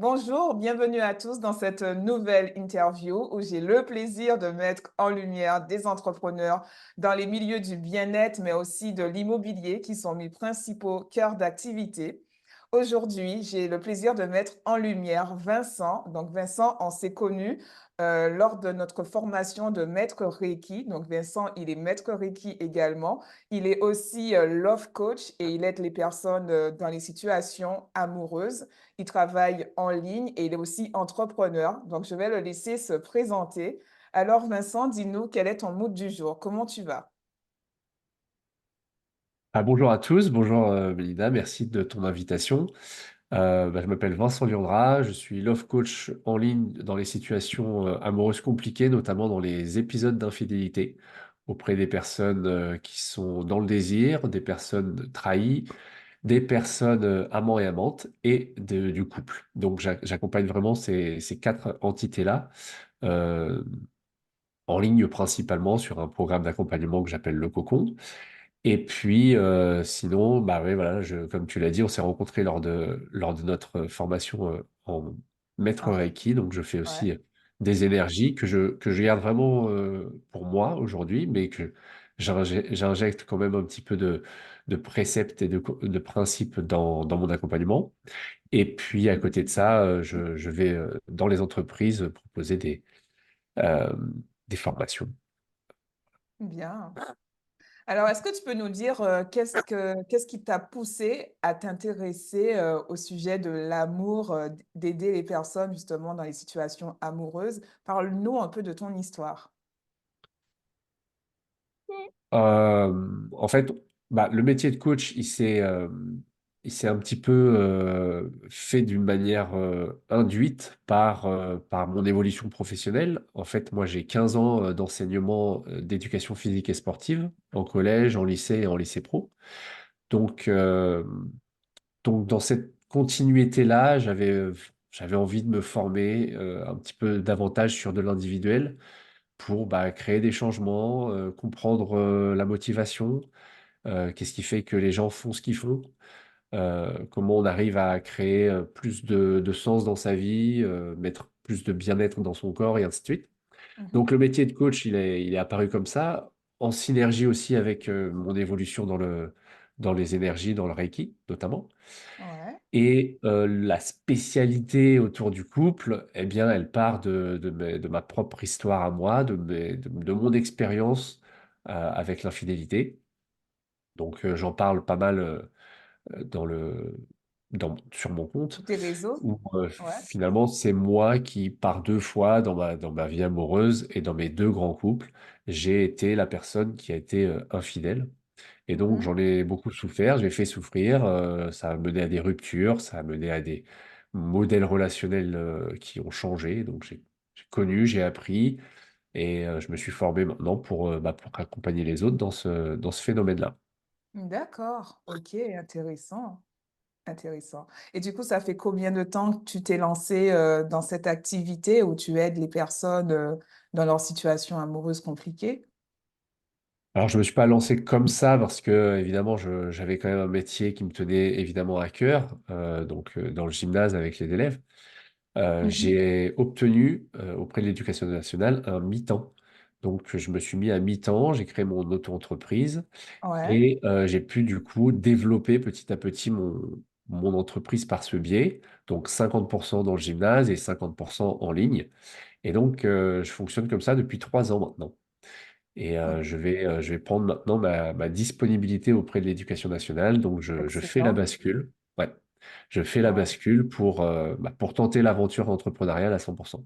Bonjour, bienvenue à tous dans cette nouvelle interview où j'ai le plaisir de mettre en lumière des entrepreneurs dans les milieux du bien-être, mais aussi de l'immobilier, qui sont mes principaux cœurs d'activité. Aujourd'hui, j'ai le plaisir de mettre en lumière Vincent. Donc, Vincent, on s'est connu lors de notre formation de maître Reiki. Donc, Vincent, il est maître Reiki également. Il est aussi love coach et il aide les personnes dans les situations amoureuses. Il travaille en ligne et il est aussi entrepreneur. Donc, je vais le laisser se présenter. Alors, Vincent, dis-nous quel est ton mood du jour? Comment tu vas? Bonjour à tous, bonjour Mélina, merci de ton invitation. Je m'appelle Vincent Liandra, je suis love coach en ligne dans les situations amoureuses compliquées, notamment dans les épisodes d'infidélité, auprès des personnes qui sont dans le désir, des personnes trahies, des personnes amants et amantes et du couple. Donc j'accompagne vraiment ces quatre entités-là, euh, en ligne principalement sur un programme d'accompagnement que j'appelle le Cocon. Et puis, sinon, bah ouais, voilà, comme tu l'as dit, on s'est rencontrés lors de notre formation en maître Ah, Reiki. Donc, je fais ouais. aussi des énergies que je garde vraiment pour moi aujourd'hui, mais que j'injecte quand même un petit peu de préceptes et de principes dans mon accompagnement. Et puis, à côté de ça, je vais dans les entreprises proposer euh, des formations. Bien. Alors, est-ce que tu peux nous dire qu'est-ce qui t'a poussé à t'intéresser au sujet de l'amour, d'aider les personnes justement dans les situations amoureuses? Parle-nous un peu de ton histoire. En fait, le métier de coach, il s'est un petit peu fait d'une manière induite par mon évolution professionnelle. En fait, moi, j'ai 15 ans d'enseignement d'éducation physique et sportive en collège, en lycée et en lycée pro. Donc, euh, donc dans cette continuité-là, j'avais envie de me former un petit peu davantage sur de l'individuel pour créer des changements, comprendre la motivation, qu'est-ce qui fait que les gens font ce qu'ils font, comment on arrive à créer plus de sens dans sa vie, mettre plus de bien-être dans son corps et ainsi de suite. Mhm. Donc le métier de coach, il est apparu comme ça, en synergie aussi avec mon évolution dans les énergies, dans le Reiki notamment. Ouais. Et la spécialité autour du couple, eh bien, elle part de ma propre histoire à moi, de mon expérience avec l'infidélité. Donc, j'en parle pas mal sur mon compte, Sur tes réseaux? où Ouais. finalement, c'est moi qui, par deux fois dans ma vie amoureuse et dans mes deux grands couples, j'ai été la personne qui a été infidèle. Et donc, Mhm. j'en ai beaucoup souffert, j'ai fait souffrir. Ça a mené à des ruptures, ça a mené à des modèles relationnels qui ont changé. Donc, j'ai connu, j'ai appris et je me suis formé maintenant pour accompagner les autres dans ce phénomène-là. D'accord. Ok, intéressant. Intéressant. Et du coup, ça fait combien de temps que tu t'es lancé dans cette activité où tu aides les personnes dans leur situation amoureuse compliquée? Alors, je ne me suis pas lancé comme ça parce que, évidemment, j'avais quand même un métier qui me tenait évidemment à cœur, dans le gymnase avec les élèves. Mhm. J'ai obtenu auprès de l'Éducation nationale un mi-temps. Donc, je me suis mis à mi-temps, j'ai créé mon auto-entreprise Ouais. et j'ai pu du coup développer petit à petit mon entreprise par ce biais. Donc, 50% dans le gymnase et 50% en ligne. Et donc, je fonctionne comme ça depuis 3 ans maintenant. Et Ok. je vais prendre maintenant ma disponibilité auprès de l'Éducation nationale. Donc, je fais la Excellent. bascule. Ouais. Je fais la Ouais. bascule pour tenter l'aventure entrepreneuriale à 100%.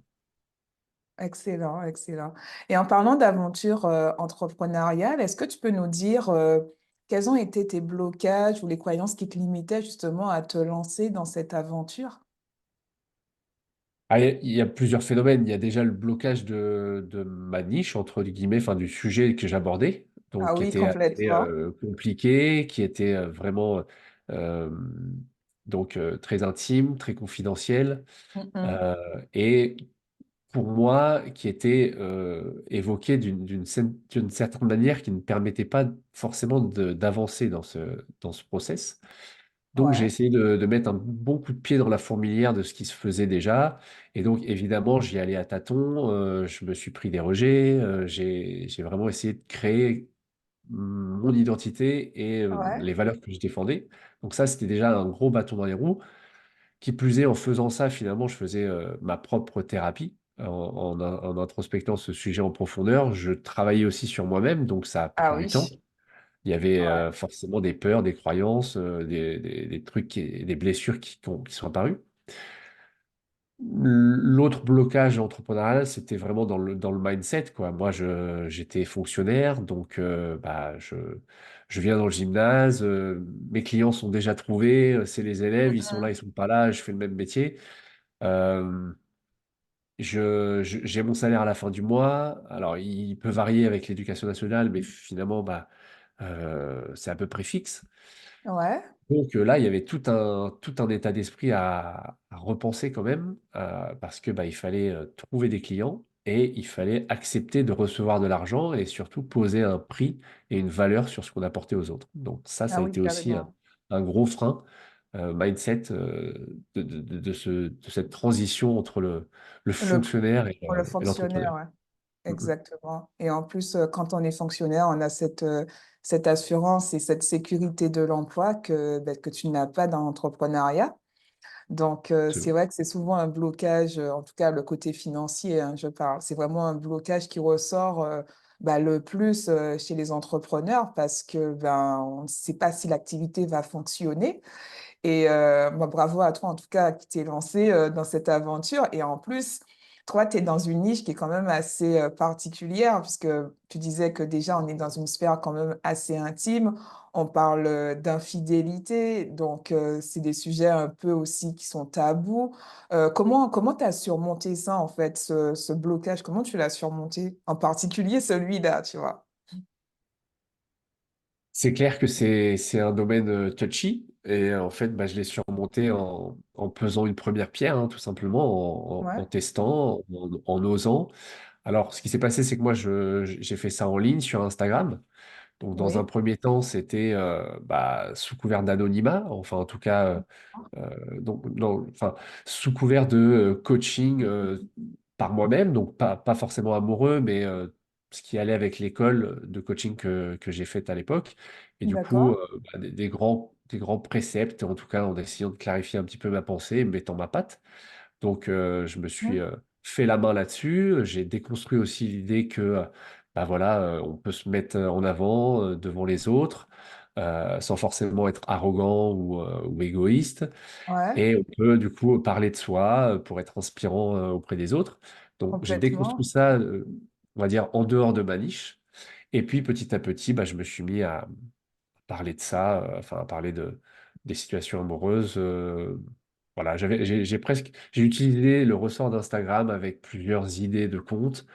Excellent, excellent. Et en parlant d'aventure entrepreneuriale, est-ce que tu peux nous dire quels ont été tes blocages ou les croyances qui te limitaient justement à te lancer dans cette aventure? Il y a plusieurs phénomènes. Il y a déjà le blocage de ma niche, entre guillemets, enfin, du sujet que j'abordais, donc Ah qui oui, était assez complètement. compliqué, qui était vraiment euh, très intime, très confidentiel. Mhm. euh, et pour moi, qui était évoqué d'une certaine manière qui ne permettait pas forcément d'avancer dans ce process. Donc, j'ai Ouais. essayé de mettre un bon coup de pied dans la fourmilière de ce qui se faisait déjà. Et donc, évidemment, j'y allais à tâtons. Je me suis pris des rejets. J'ai vraiment essayé de créer mon identité et Ouais. les valeurs que je défendais. Donc, ça, c'était déjà un gros bâton dans les roues. Qui plus est, en faisant ça, finalement, je faisais ma propre thérapie. En introspectant ce sujet en profondeur, je travaillais aussi sur moi-même, donc ça a Ah pris du temps. oui. Il y avait Ouais. forcément des peurs, des croyances, des trucs, des blessures qui sont apparues. L'autre blocage entrepreneurial, c'était vraiment dans le mindset, quoi. Moi, j'étais fonctionnaire, donc je viens dans le gymnase, mes clients sont déjà trouvés, c'est les élèves, ils sont là, ils sont pas là, je fais le même métier. Euh, j'ai mon salaire à la fin du mois. Alors, il peut varier avec l'éducation nationale, mais finalement, c'est à peu près fixe. Ouais. Donc là, il y avait tout un état d'esprit à repenser quand même, parce que il fallait trouver des clients et il fallait accepter de recevoir de l'argent et surtout poser un prix et une valeur sur ce qu'on apportait aux autres. Donc ça Ah a oui, été aussi carrément. un gros frein mindset de cette transition entre le Le, fonctionnaire pour le et fonctionnaire, l'entrepreneur. ouais. Mhm. Exactement. Et en plus, quand on est fonctionnaire, on a cette assurance et cette sécurité de l'emploi que tu n'as pas dans l'entrepreneuriat. Donc, c'est Absolument. vrai que c'est souvent un blocage, en tout cas le côté financier, hein, je parle. C'est vraiment un blocage qui ressort le plus chez les entrepreneurs parce que on ne sait pas si l'activité va fonctionner. Et bravo à toi, en tout cas, qui t'es lancé dans cette aventure. Et en plus, toi, tu es dans une niche qui est quand même assez particulière, puisque tu disais que déjà, on est dans une sphère quand même assez intime. On parle d'infidélité, donc c'est des sujets un peu aussi qui sont tabous. Comment tu as surmonté ça, en fait, ce blocage? Comment tu l'as surmonté? En particulier celui-là, tu vois. C'est clair que c'est un domaine touchy et en fait je l'ai surmonté en pesant une première pierre, hein, tout simplement en Ouais, testant, en osant. Alors ce qui s'est passé, c'est que moi j'ai fait ça en ligne sur Instagram. Donc dans un oui, premier temps, c'était sous couvert d'anonymat, enfin en tout cas donc, enfin, sous couvert de coaching par moi-même, donc pas forcément amoureux, mais ce qui allait avec l'école de coaching que j'ai faite à l'époque. Et du coup, d'accord. des grands préceptes, en tout cas en essayant de clarifier un petit peu ma pensée, mettant ma patte. Donc, je me suis Mhm. fait la main là-dessus. J'ai déconstruit aussi l'idée que, voilà, on peut se mettre en avant devant les autres, sans forcément être arrogant ou égoïste. Ouais, Et on peut du coup parler de soi pour être inspirant auprès des autres. Donc j'ai déconstruit complètement. ça, on va dire, en dehors de ma niche. Et puis petit à petit, je me suis mis à parler de ça, enfin à parler des situations amoureuses. Voilà, j'ai utilisé le ressort d'Instagram avec plusieurs idées de comptes.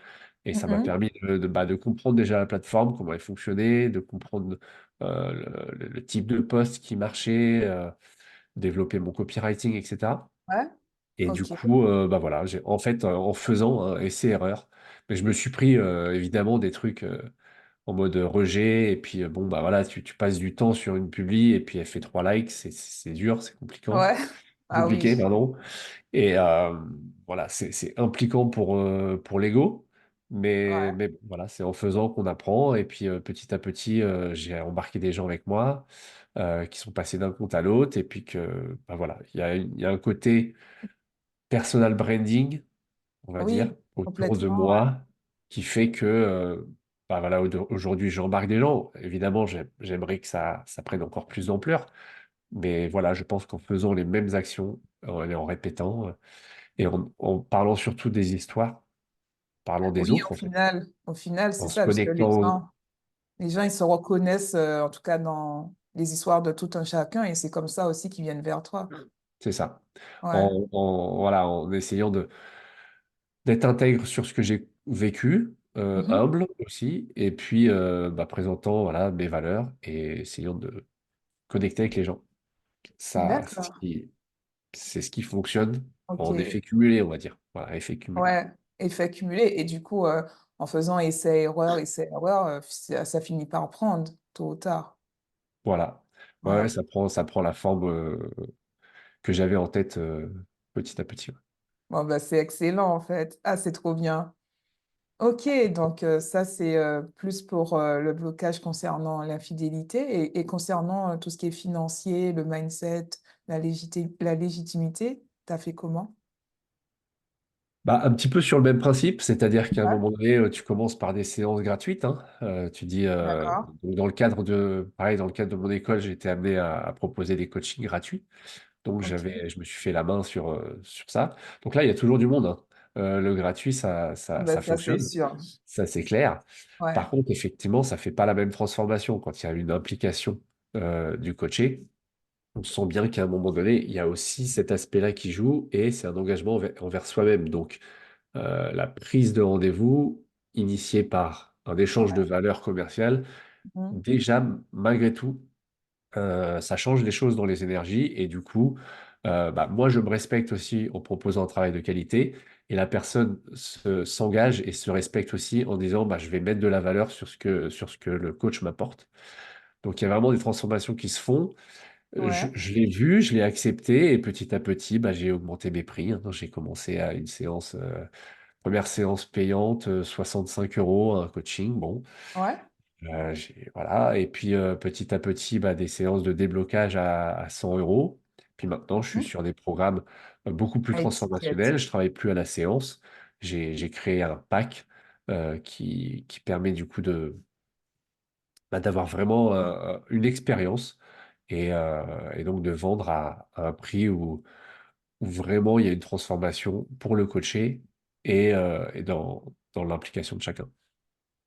Et ça m'a Mhm. permis de comprendre déjà la plateforme, comment elle fonctionnait, de comprendre le type de poste qui marchait, développer mon copywriting, etc. Ouais, Et du ok. coup, voilà, en fait, en faisant un essai-erreur, mais je me suis pris évidemment des trucs en mode rejet. Et puis, voilà, tu passes du temps sur une publi et puis elle fait 3 likes, c'est dur, c'est Ouais. Ah compliqué, oui. pardon. Et voilà, c'est impliquant pour l'ego. Ouais. Mais voilà, c'est en faisant qu'on apprend. Et puis petit à petit, j'ai embarqué des gens avec moi qui sont passés d'un compte à l'autre. Et puis que, voilà, il y a un côté personal branding, on va dire, Oui, autour de complètement, ouais. moi, qui fait que voilà, aujourd'hui, j'embarque des gens. Évidemment, j'aimerais que ça prenne encore plus d'ampleur. Mais voilà, je pense qu'en faisant les mêmes actions, et en répétant, et en parlant surtout des histoires, parlant des Oui, autres, en fait, au final, c'est en se ça, parce que connectant, les gens, ils se reconnaissent, en tout cas, dans les histoires de tout un chacun, et c'est comme ça aussi qu'ils viennent vers toi. c'est ça. Ouais. Voilà, en essayant d'être intègre sur ce que j'ai vécu, Mhm. humble aussi, et puis présentant voilà, mes valeurs et essayant de connecter avec les gens. Ça, D'accord. c'est ce qui fonctionne Ok. en effet cumulé, on va dire. Voilà, effet cumulé. Ouais. Effet cumulé. Et du coup, en faisant essai-erreur, essai-erreur, ça finit par prendre, tôt ou tard. Voilà. Ouais, ouais, Ouais. ça prend la forme que j'avais en tête petit à petit. Ouais. Bon, bah, c'est excellent, en fait. Ah, c'est trop bien. Ok, donc ça, c'est plus pour le blocage concernant l'infidélité et concernant tout ce qui est financier, le mindset, la légitimité, t'as fait comment? Bah, un petit peu sur le même principe, c'est-à-dire qu'à un Ouais, moment donné, tu commences par des séances gratuites, hein. Tu dis, d'accord. donc dans le cadre de, pareil, dans le cadre de mon école, j'ai été amené à proposer des coachings gratuits. Donc Ok. je me suis fait la main sur ça. Donc là, il y a toujours du monde, hein. Le gratuit, Ben, ça ça, c'est fonctionne, sûr. ça c'est clair. Ouais, Par contre, effectivement, ça fait pas la même transformation quand il y a une implication du coaché. On sent bien qu'à un moment donné, il y a aussi cet aspect-là qui joue et c'est un engagement envers soi-même. Donc, la prise de rendez-vous initiée par un échange de ouais. valeurs commerciales, Mhm. déjà, malgré tout, ça change les choses dans les énergies et du coup, bah, moi, je me respecte aussi en proposant un travail de qualité et la personne s'engage et se respecte aussi en disant, bah, je vais mettre de la valeur sur ce que le coach m'apporte. Donc, il y a vraiment des transformations qui se font. Ouais. Je l'ai vu, je l'ai accepté et petit à petit, bah, j'ai augmenté mes prix, hein. J'ai commencé à une séance, première séance payante, 65 euros, un coaching. Bon, Ouais. voilà. Et puis petit à petit, bah, des séances de déblocage à 100 euros. Puis maintenant, je suis Mhm. sur des programmes beaucoup plus À étiquette. transformationnels. Je travaille plus à la séance. J'ai créé un pack qui permet du coup bah, d'avoir vraiment une expérience et donc de vendre à un prix où vraiment il y a une transformation pour le coaché et dans l'implication de chacun.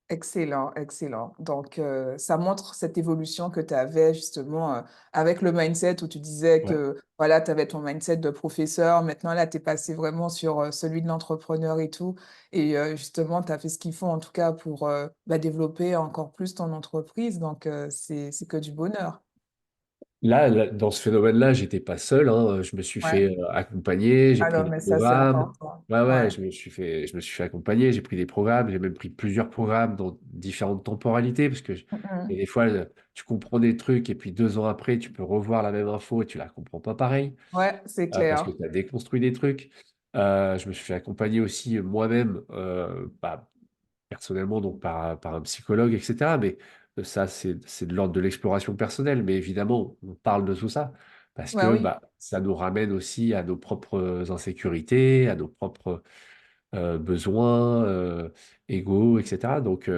Excellent, excellent. Donc, ça montre cette évolution que tu avais justement avec le mindset où tu disais Ouais. que voilà, tu avais ton mindset de professeur. Maintenant, là, tu es passé vraiment sur celui de l'entrepreneur et tout. Et justement, tu as fait ce qu'il faut en tout cas pour bah, développer encore plus ton entreprise. Donc, c'est que du bonheur. Dans ce phénomène-là, j'étais pas seul, hein. Je me suis Ouais. fait accompagner, j'ai pris Alors, des mais ça, c'est programmes. important. Ouais, ouais, Ouais. je me suis fait accompagner, j'ai pris des programmes, j'ai même pris plusieurs programmes dans différentes temporalités, parce que et Mhm. des fois, tu comprends des trucs et puis 2 ans après, tu peux revoir la même info et tu la comprends pas pareil, Ouais, c'est parce que clair. tu as déconstruit des trucs. Je me suis fait accompagner aussi moi-même, bah, personnellement, donc par un psychologue, etc. Mais ça, c'est de l'ordre de l'exploration personnelle. Mais évidemment, on parle de tout ça parce Ouais, que oui. bah, ça nous ramène aussi à nos propres insécurités, à nos propres besoins, égaux, etc. Donc,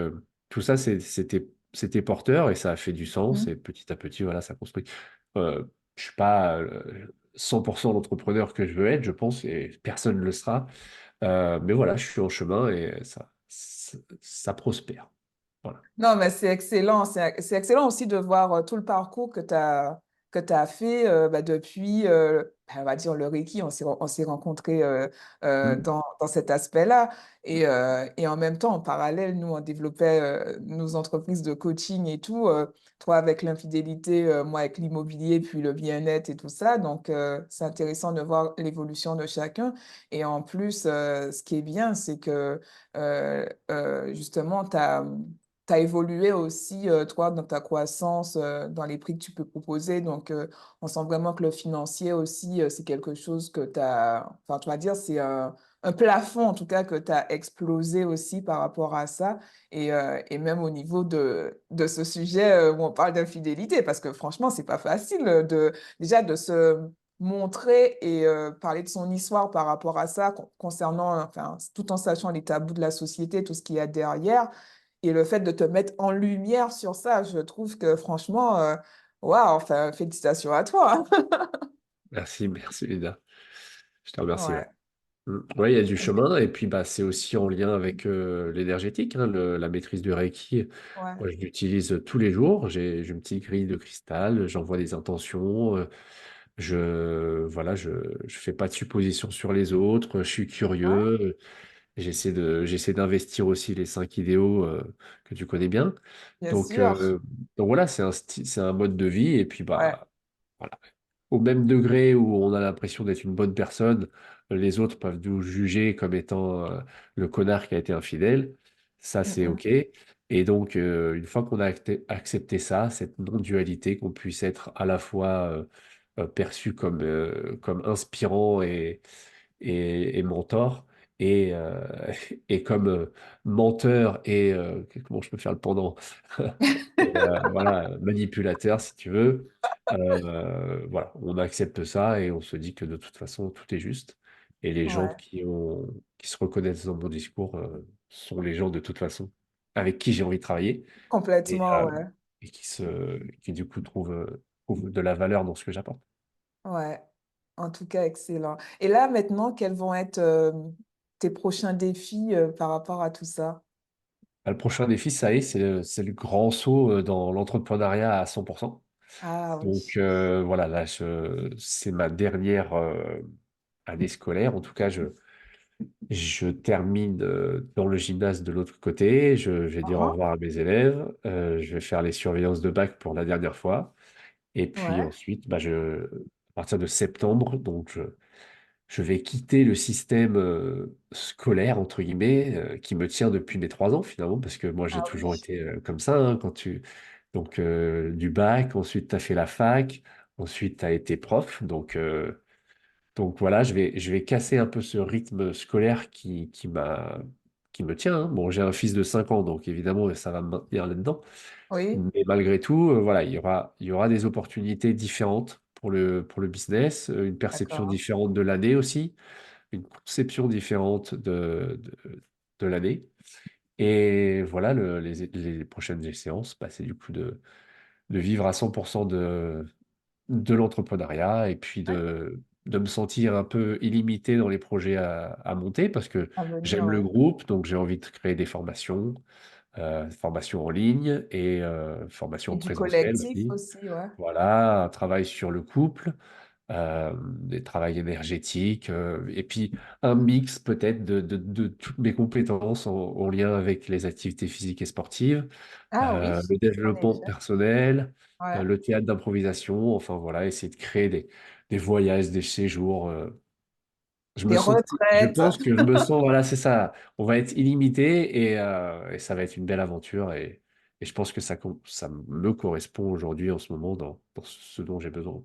tout ça, c'était porteur et ça a fait du sens. Et Mhm. petit à petit, voilà, ça construit. Je suis pas 100% l'entrepreneur que je veux être, je pense, et personne ne le sera. Mais voilà, je suis en chemin et ça prospère. Voilà. Non, mais c'est excellent. C'est excellent aussi de voir tout le parcours que tu fait bah, depuis, bah, on va dire, le Reiki. On s'est rencontrés Mm. dans cet aspect-là. Et en même temps, en parallèle, nous, on développait nos entreprises de coaching et tout. Toi avec l'infidélité, moi avec l'immobilier, puis le bien-être et tout ça. Donc, c'est intéressant de voir l'évolution de chacun. Et en plus, ce qui est bien, c'est que justement, tu as évolué aussi, toi, dans ta croissance, dans les prix que tu peux proposer. Donc, on sent vraiment que le financier aussi, c'est quelque chose que tu as, enfin, tu vas dire, c'est un plafond, en tout cas, que tu as explosé aussi par rapport à ça. Et même au niveau de ce sujet où on parle d'infidélité, parce que franchement, c'est pas facile déjà de se montrer et parler de son histoire par rapport à ça, concernant, enfin, tout en sachant les tabous de la société, tout ce qu'il y a derrière. Et le fait de te mettre en lumière sur ça, je trouve que franchement, waouh, enfin, félicitations à toi. Merci, merci Lina. Je te remercie. Ouais. Ouais, Ouais, il y a du chemin et puis bah, c'est aussi en lien avec l'énergétique, hein, la maîtrise du Reiki. ouais, Moi, je l'utilise tous les jours. J'ai une petite grille de cristal, j'envoie des intentions. Voilà, je fais pas de suppositions sur les autres. Je suis ouais, curieux. J'essaie d'investir aussi les 5 idéaux que tu connais bien. bien Donc, sûr. euh, donc voilà, c'est un mode de vie. Et puis, Ouais, bah, voilà. Au même degré où on a l'impression d'être une bonne personne, les autres peuvent nous juger comme étant le connard qui a été infidèle. Ça, c'est Mhm. OK. Et donc, une fois qu'on a accepté ça, cette non-dualité, qu'on puisse être à la fois perçu comme inspirant et mentor, et, et comme menteur et comment je peux faire le pendant? Et voilà, manipulateur, si tu veux. Voilà, on accepte ça et on se dit que de toute façon, tout est juste. Et les gens Ouais, qui se reconnaissent dans mon discours sont les gens de toute façon avec qui j'ai envie de travailler et, complètement, euh, ouais. et qui du coup trouvent de la valeur dans ce que j'apporte. Ouais, en tout cas, excellent. Et là, maintenant, quels vont être tes prochains défis par rapport à tout ça? Le prochain défi, ça y est, c'est le grand saut dans l'entrepreneuriat à 100%. Ah Donc oui. voilà, là, c'est ma dernière année scolaire. En tout cas, je termine dans le gymnase de l'autre côté. Je vais dire au Uhum. revoir à mes élèves. Je vais faire les surveillances de bac pour la dernière fois. Et puis Ouais. ensuite, à partir de septembre, donc je vais quitter le système scolaire, entre guillemets, qui me tient depuis mes 3 ans finalement, parce que moi j'ai Ah toujours oui. été comme ça, hein, donc du bac, ensuite tu as fait la fac, ensuite tu as été prof, donc voilà, je vais casser un peu ce rythme scolaire qui me tient, hein. Bon, j'ai un fils de 5 ans, donc évidemment ça va me maintenir là-dedans, Oui. mais malgré tout, voilà, il y aura des opportunités différentes pour le business, une perception D'accord. différente de l'année aussi, une conception différente de l'année. Et voilà, les prochaines échéances, c'est du coup de vivre à 100% de l'entrepreneuriat et puis Ouais. de me sentir un peu illimité dans les projets à monter parce que À venir, j'aime le ouais. groupe, donc j'ai envie de créer des formations en ligne et formations Et en du présentiel collectif aussi. aussi, ouais. Voilà, un travail sur le couple, des travails énergétiques, et puis un mix peut-être de toutes mes compétences en lien avec les activités physiques et sportives, Ah oui, le en développement effet. personnel, Ouais. le théâtre d'improvisation, enfin voilà, essayer de créer des voyages, des séjours. Des Je retraites. pense que je me sens, voilà, c'est ça, on va être illimité et ça va être une belle aventure et je pense que ça me correspond aujourd'hui en ce moment dans ce dont j'ai besoin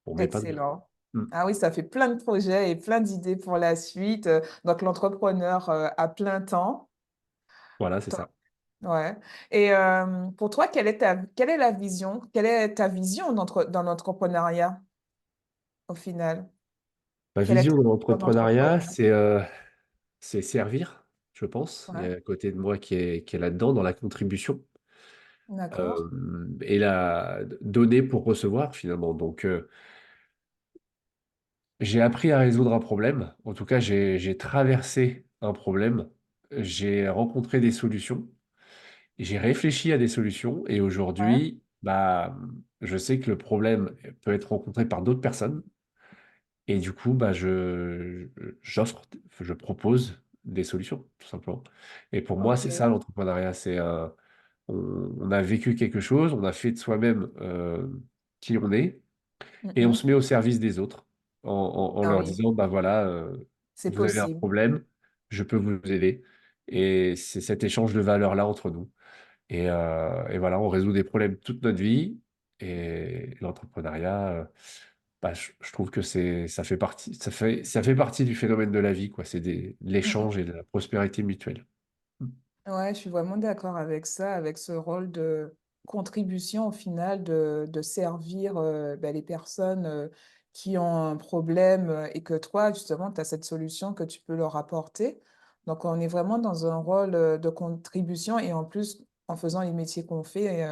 pour m'épanouir. Excellent. Mm. Ah oui, ça fait plein de projets et plein d'idées pour la suite. Donc, l'entrepreneur à plein temps. Voilà, c'est Toi- ça. Ouais. Et pour toi, quelle est la vision? Quelle est ta vision dans l'entrepreneuriat au final? Ma Quelle est vision ta de vision l'entrepreneuriat, d'entrepreneur? c'est servir, je pense. Il y Ouais. a un côté de moi qui est là-dedans, dans la contribution, D'accord. et la donner pour recevoir finalement. Donc, j'ai appris à résoudre un problème. En tout cas, j'ai traversé un problème. J'ai rencontré des solutions. J'ai réfléchi à des solutions. Et Ouais. aujourd'hui, je sais que le problème peut être rencontré par d'autres personnes. Et du coup, j'offre, je propose des solutions, tout simplement. Et pour moi, Ok. c'est ça l'entrepreneuriat. On a vécu quelque chose, on a fait de soi-même qui on est et on se Mhm. met au service des autres en Ah leur oui, disant, bah voilà, c'est vous avez un possible. problème, je peux vous aider. Et c'est cet échange de valeurs-là entre nous. Et voilà, on résout des problèmes toute notre vie. Et l'entrepreneuriat, je trouve que ça fait partie du phénomène de la vie, quoi. C'est l'échange et de la prospérité mutuelle. Ouais, je suis vraiment d'accord avec ça, avec ce rôle de contribution au final, de servir ben, les personnes qui ont un problème et que toi, justement, tu as cette solution que tu peux leur apporter. Donc, on est vraiment dans un rôle de contribution et en plus, en faisant les métiers qu'on fait,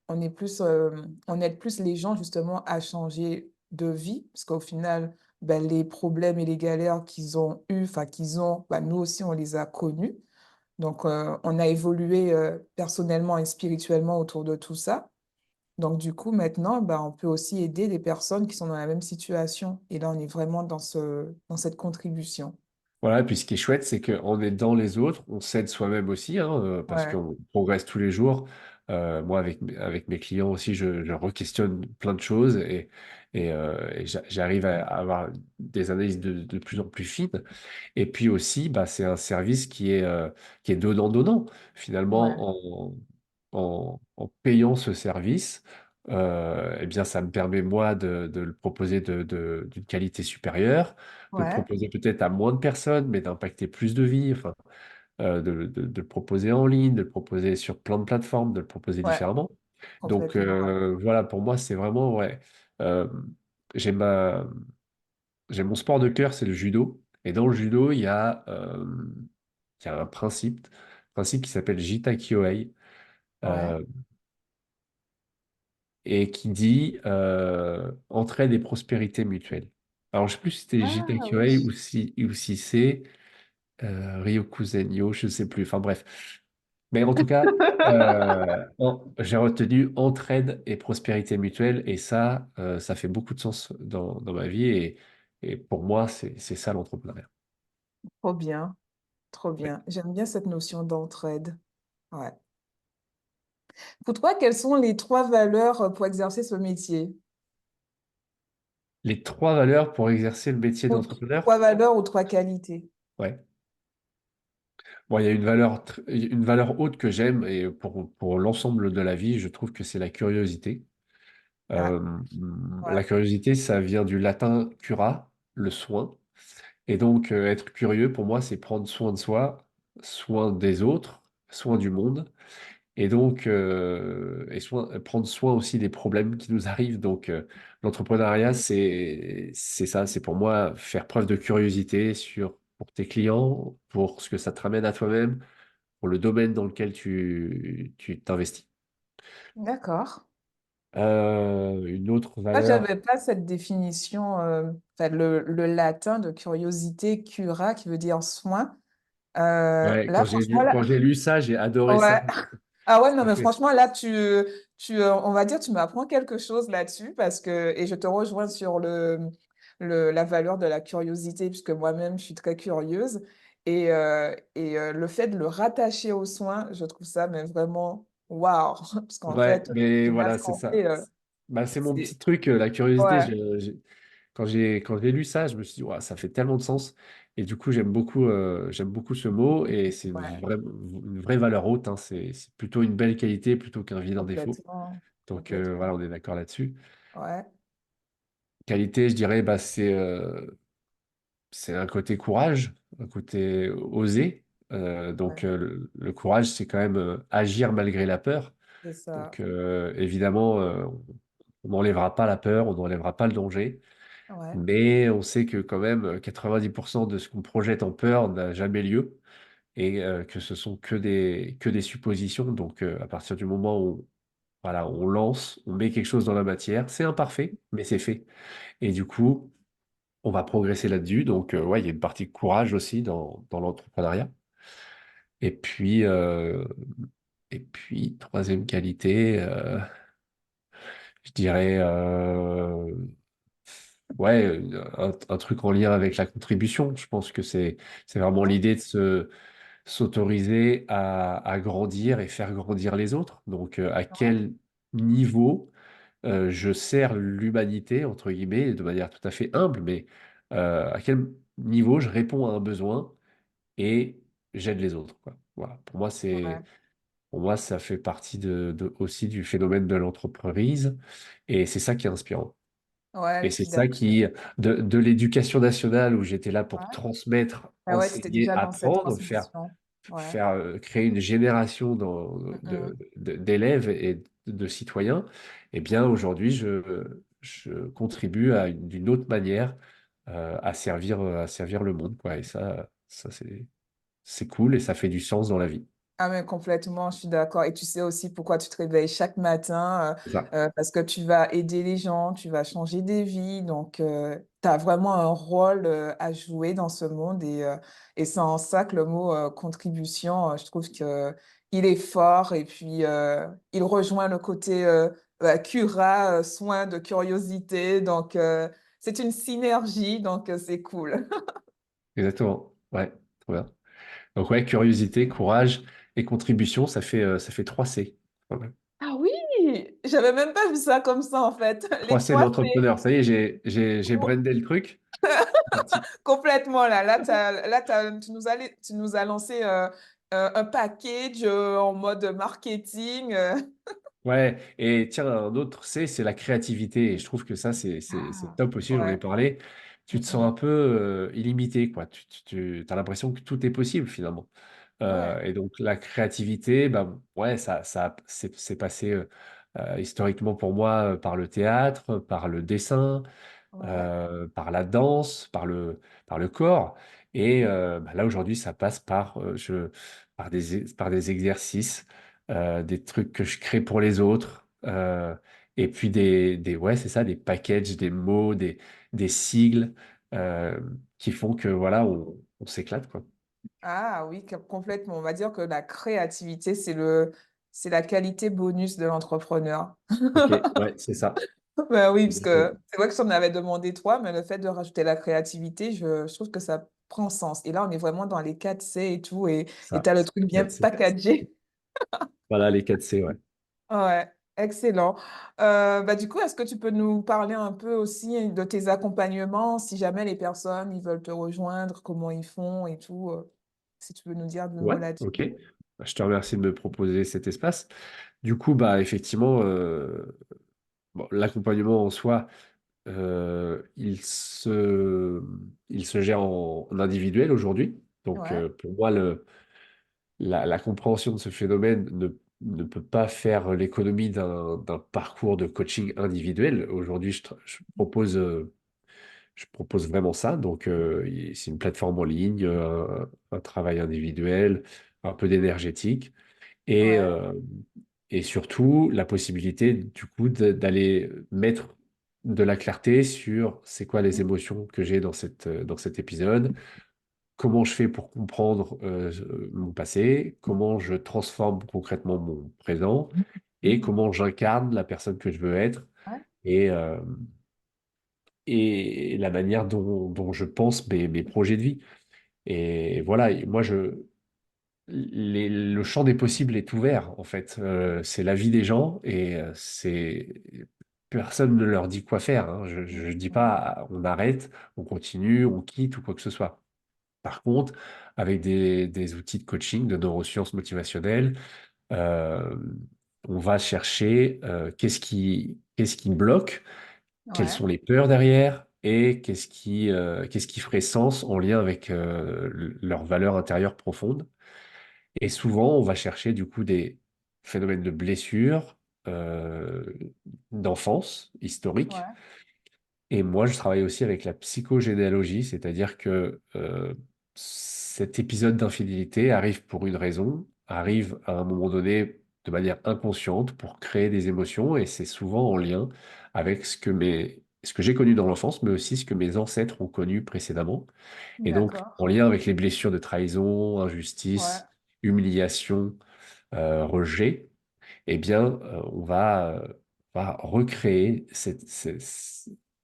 on aide plus les gens justement à changer de vie, parce qu'au final, ben, les problèmes et les galères qu'ils ont eus, enfin qu'ils ont, ben, nous aussi, on les a connus. Donc, on a évolué personnellement et spirituellement autour de tout ça. Donc, du coup, maintenant, bah, on peut aussi aider des personnes qui sont dans la même situation. Et là, on est vraiment dans cette contribution. Voilà, et puis ce qui est chouette, c'est qu'on est dans les autres, on s'aide soi-même aussi, hein, parce Ouais, qu'on progresse tous les jours. Moi, avec mes clients aussi, je re-questionne plein de choses et j'arrive à avoir des analyses de plus en plus fines. Et puis aussi, bah, c'est un service qui est donnant-donnant. Ouais, Finalement, en payant ce service, eh bien, ça me permet, moi, de le proposer d'une qualité supérieure, de le ouais, proposer peut-être à moins de personnes, mais d'impacter plus de vies, enfin, de le proposer en ligne, de le proposer sur plein de plateformes, de le proposer ouais, différemment. Donc, complètement. voilà, pour moi, c'est vraiment, ouais, euh, j'ai ma, j'ai mon sport de cœur, c'est le judo. Et dans le judo, il y a un principe qui s'appelle Jita Kyoei, Ouais. euh, et qui dit entraide et prospérité mutuelle. Alors, je ne sais plus si c'était Jita Ah oui. Kyoei ou si c'est Ryokuzenyo, je ne sais plus. Enfin bref. Mais en tout cas, j'ai retenu entraide et prospérité mutuelle. Et ça fait beaucoup de sens dans ma vie. Et pour moi, c'est ça l'entrepreneuriat. Trop bien, trop Ouais. bien. J'aime bien cette notion d'entraide. Ouais. Pour toi, quelles sont les trois valeurs pour exercer ce métier? Les trois valeurs pour exercer le métier Ou d'entrepreneur? trois valeurs ou trois qualités? Ouais. Bon, il y a une valeur haute que j'aime et pour l'ensemble de la vie, je trouve que c'est la curiosité. Ah, Euh, ouais, la curiosité, ça vient du latin cura, le soin. Et donc, être curieux, pour moi, c'est prendre soin de soi, soin des autres, soin du monde. Et donc, prendre soin aussi des problèmes qui nous arrivent. Donc, l'entrepreneuriat, c'est ça. C'est pour moi faire preuve de curiosité pour tes clients, pour ce que ça te ramène à toi-même, pour le domaine dans lequel tu t'investis. d'accord. Une autre Moi, valeur, j'avais pas cette définition, enfin, le latin de curiosité, cura, qui veut dire soin. ouais, Là, franchement, quand j'ai lu ça, j'ai adoré ça. ouais. Ah ouais, non, Ça mais fait- franchement, là, on va dire, tu m'apprends quelque chose là-dessus et je te rejoins sur la valeur de la curiosité, puisque moi-même, je suis très curieuse. Et le fait de le rattacher aux soins, je trouve ça, mais vraiment, waouh! Parce qu'en Ouais, fait, mais j'aime bien voilà, ce c'est qu'on ça. fait. Bah, c'est mon C'est, petit truc, la curiosité. ouais, Quand j'ai lu ça, je me suis dit, Ouah, ça fait tellement de sens. Et du coup, j'aime beaucoup ce mot et c'est ouais, une vraie valeur haute, hein. C'est plutôt une belle qualité plutôt qu'un vilain défaut. complètement, Donc voilà, complètement. on est d'accord là-dessus. Ouais, Qualité, je dirais, bah, c'est un côté courage, un côté osé. Donc ouais, le courage, c'est quand même agir malgré la peur. c'est ça. Donc évidemment, on n'enlèvera pas la peur, on n'enlèvera pas le danger. Ouais, Mais on sait que quand même 90% de ce qu'on projette en peur n'a jamais lieu et que ce sont que des suppositions. Donc à partir du moment où voilà, on lance, on met quelque chose dans la matière, c'est imparfait, mais c'est fait. Et du coup, on va progresser là-dessus. Donc ouais, il y a une partie de courage aussi dans l'entrepreneuriat. Et puis, euh, et puis troisième qualité, je dirais ouais, un truc en lien avec la contribution. Je pense que c'est vraiment ouais, l'idée de s'autoriser à grandir et faire grandir les autres. Donc, à quel niveau je sers l'humanité, entre guillemets, de manière tout à fait humble, mais à quel niveau je réponds à un besoin et j'aide les autres, quoi. Voilà. ouais, Pour moi, ça fait partie aussi du phénomène de l'entreprise et c'est ça qui est inspirant. ouais, Et je c'est suis ça d'accord. de l'éducation nationale où j'étais là pour Ouais. transmettre, Ah ouais, tu étais enseigner, déjà dans cette apprendre, transmission. Ouais. créer une génération Mhm. d'élèves et de citoyens, eh bien aujourd'hui, je contribue d'une autre manière à servir le monde, quoi. Et ça c'est cool et ça fait du sens dans la vie. Ah mais complètement, je suis d'accord. Et tu sais aussi pourquoi tu te réveilles chaque matin, C'est ça. parce que tu vas aider les gens, tu vas changer des vies. Donc, tu as vraiment un rôle à jouer dans ce monde. Et c'est en ça que le mot contribution, je trouve que il est fort. Et puis, il rejoint le côté cura, soin de curiosité. Donc, c'est une synergie. Donc, c'est cool. Exactement. Ouais, trop bien. Donc ouais, curiosité, courage et contribution, ça fait 3 C. Voilà. Ah oui, j'avais même pas vu ça comme ça en fait. Les 3C de trois, c'est l'entrepreneur. Ça y est, j'ai brandé le truc. C'est parti. complètement là. Tu nous as lancé un package en mode marketing. Ouais, et tiens, un autre C, c'est la créativité. Et je trouve que ça, c'est Ah, top aussi, j'en ai ouais. parlé. Tu Mm, te sens mm. un peu illimité, quoi. Tu as l'impression que tout est possible, finalement. Ouais, Et donc, la créativité, bah, ouais, c'est passé historiquement pour moi par le théâtre, par le dessin, ouais. par la danse, par le corps. Et bah, là, aujourd'hui, ça passe par des exercices, des trucs que je crée pour les autres. Et puis ouais, c'est ça, des packages, des mots, des sigles euh, qui font que voilà, on s'éclate, quoi. Ah oui, complètement. On va dire que la créativité, c'est la qualité bonus de l'entrepreneur. Ok, ouais, c'est ça. Ben oui, parce que Exactement. c'est vrai que je t'en avais demandé trois, mais le fait de rajouter la créativité, je trouve que ça prend sens. Et là, on est vraiment dans les 4 C et tout, et tu Ça, as le truc bien 4C. packagé. Voilà, les 4C, ouais. Ouais, excellent. Bah, du coup, est-ce que tu peux nous parler un peu aussi de tes accompagnements, si jamais les personnes ils veulent te rejoindre, comment ils font et tout, si tu veux nous dire deux mots Ouais, là-dessus. ok. Bah, je te remercie de me proposer cet espace. Du coup, bah, effectivement, bon, l'accompagnement en soi, euh, il se, il se gère en individuel aujourd'hui. Donc, Ouais, pour moi, la compréhension de ce phénomène ne peut pas faire l'économie d'un parcours de coaching individuel. Aujourd'hui, je propose vraiment ça. Donc, c'est une plateforme en ligne, un travail individuel, un peu d'énergétique et, ouais. euh, et surtout la possibilité, du coup, d'aller mettre de la clarté sur c'est quoi les émotions que j'ai dans cet épisode, comment je fais pour comprendre mon passé, comment je transforme concrètement mon présent et comment j'incarne la personne que je veux être. Ouais, Et, euh, et la manière dont je pense mes projets de vie. Et voilà, et moi, le champ des possibles est ouvert, en fait. C'est la vie des gens et personne ne leur dit quoi faire, hein. Je ne dis pas on arrête, on continue, on quitte ou quoi que ce soit. Par contre, avec des outils de coaching, de neurosciences motivationnelles, euh, on va chercher qu'est-ce qui bloque, quelles ouais, sont les peurs derrière et qu'est-ce qui ferait sens en lien avec leurs valeurs intérieures profondes. Et souvent, on va chercher du coup des phénomènes de blessures, euh, d'enfance historique. ouais, Et moi, je travaille aussi avec la psychogénéalogie, c'est-à-dire que cet épisode d'infidélité arrive pour une raison, arrive à un moment donné de manière inconsciente pour créer des émotions, et c'est souvent en lien avec ce que j'ai connu dans l'enfance, mais aussi ce que mes ancêtres ont connu précédemment. Et donc, d'accord. en lien avec les blessures de trahison, Ouais, injustice, humiliation, rejet, eh bien, va recréer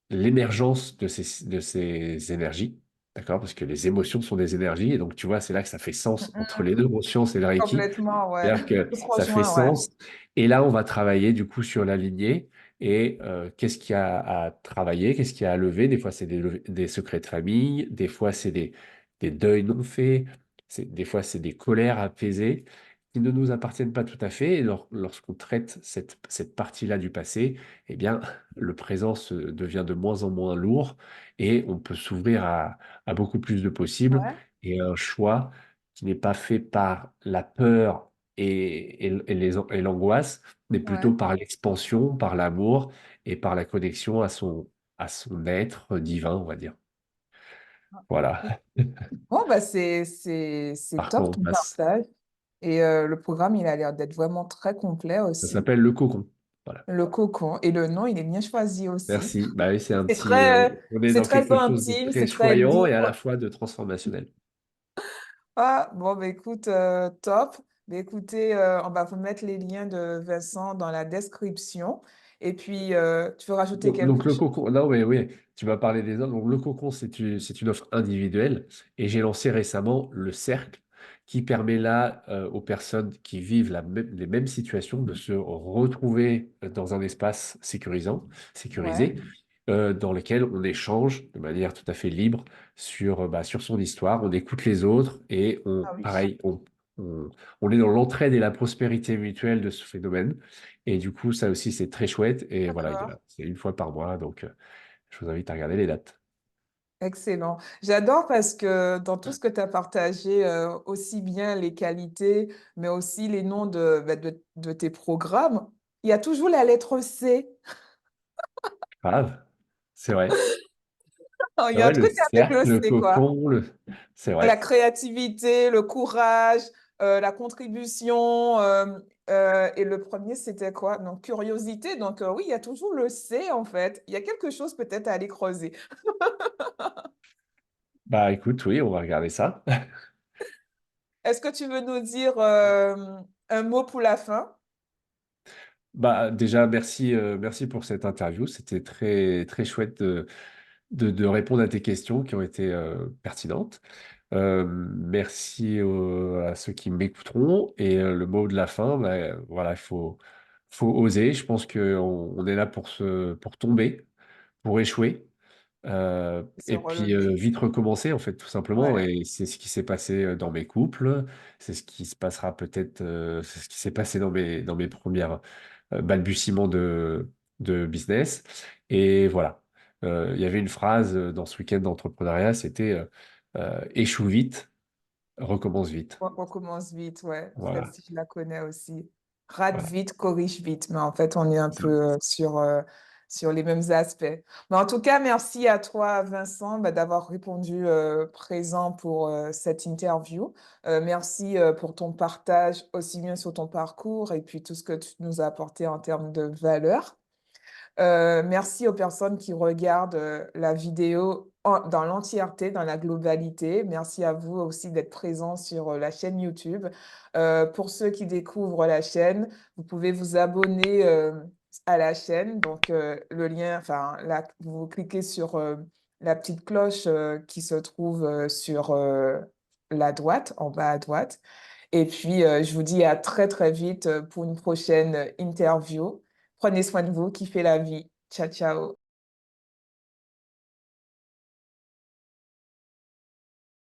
l'émergence de ces énergies, d'accord? Parce que les émotions sont des énergies, et donc, tu vois, c'est là que ça fait mm, sens entre les mm. neurosciences et le Reiki. Complètement, ouais. C'est-à-dire que On se ça fait rejoint, ouais. sens. Et là, on va travailler du coup sur la lignée. Et qu'est-ce qu'il y a à travailler, qu'est-ce qu'il y a à lever? Des fois, c'est des secrets de famille, des fois, c'est des deuils non faits, des fois, c'est des colères apaisées qui ne nous appartiennent pas tout à fait. Et lorsqu'on traite cette partie-là du passé, eh bien, le présent devient de moins en moins lourd et on peut s'ouvrir à beaucoup plus de possibles Ouais, et un choix qui n'est pas fait par la peur et l'angoisse, mais plutôt ouais. par l'expansion, par l'amour et par la connexion à son être divin, on va dire. Voilà, Bon, bah, c'est par quoi top on ton passe. partage. Et le programme, il a l'air d'être vraiment très complet Ça aussi. s'appelle le cocon. Voilà. Le cocon. Et le nom, il est bien choisi aussi. Merci. Bah oui, c'est un C'est petit, très, on est c'est dans très quelque chose de intime, très c'est très choyant doux. et à la fois de transformationnel. Ah, bon, bah, écoute, top. Bah, écoutez, on va vous mettre les liens de Vincent dans la description. Et puis, tu veux rajouter Donc quelque le chose? cocon, non mais oui, tu m'as parlé des autres. Donc le cocon, c'est une offre individuelle et j'ai lancé récemment le cercle, qui permet là aux personnes qui vivent les mêmes situations de se retrouver dans un espace Ouais. sécurisé, dans lequel on échange de manière tout à fait libre sur son histoire, on écoute les autres et Ah oui, pareil, on, on est dans l'entraide et la prospérité mutuelle de ce phénomène. Et du coup, ça aussi, c'est très chouette. Et voilà, d'accord. c'est une fois par mois, donc je vous invite à regarder les dates. Excellent. J'adore parce que dans tout ce que tu as partagé, aussi bien les qualités, mais aussi les noms de tes programmes, il y a toujours la lettre C. Grave, c'est vrai. Il y a un Ouais, le truc avec le cercle, le C, quoi. cocon, c'est La vrai. créativité, le courage, la contribution. Et le premier, c'était quoi? Donc, curiosité. Donc, oui, il y a toujours le C, en fait. Il y a quelque chose peut-être à aller creuser. Bah écoute, oui, on va regarder ça. Est-ce que tu veux nous dire un mot pour la fin? Bah déjà, merci pour cette interview. C'était très, très chouette de répondre à tes questions qui ont été pertinentes. Merci à ceux qui m'écouteront. Et le mot de la fin, bah, voilà, faut oser. Je pense qu'on on est là pour tomber, pour échouer. Se Et puis relever. vite recommencer en fait tout simplement, Ouais. et c'est ce qui s'est passé dans mes couples, c'est ce qui se passera peut-être, c'est ce qui s'est passé dans mes premières balbutiements de business. Et voilà. Il y avait une phrase dans ce week-end d'entrepreneuriat, c'était échoue vite, recommence vite. On commence vite, ouais. Voilà, Celle-ci, je la connais aussi. Rate voilà. vite, corrige vite. Mais en fait, on est un C'est ça. peu sur les mêmes aspects. Mais en tout cas, merci à toi, Vincent, d'avoir répondu présent pour cette interview. Merci pour ton partage, aussi bien sur ton parcours et puis tout ce que tu nous as apporté en termes de valeur. Merci aux personnes qui regardent la vidéo dans l'entièreté, dans la globalité. Merci à vous aussi d'être présents sur la chaîne YouTube. Pour ceux qui découvrent la chaîne, vous pouvez vous abonner à la chaîne. Donc, le lien, enfin, là, vous cliquez sur la petite cloche qui se trouve sur la droite, en bas à droite. Et puis, je vous dis à très, très vite pour une prochaine interview. Prenez soin de vous, kiffez la vie. Ciao, ciao.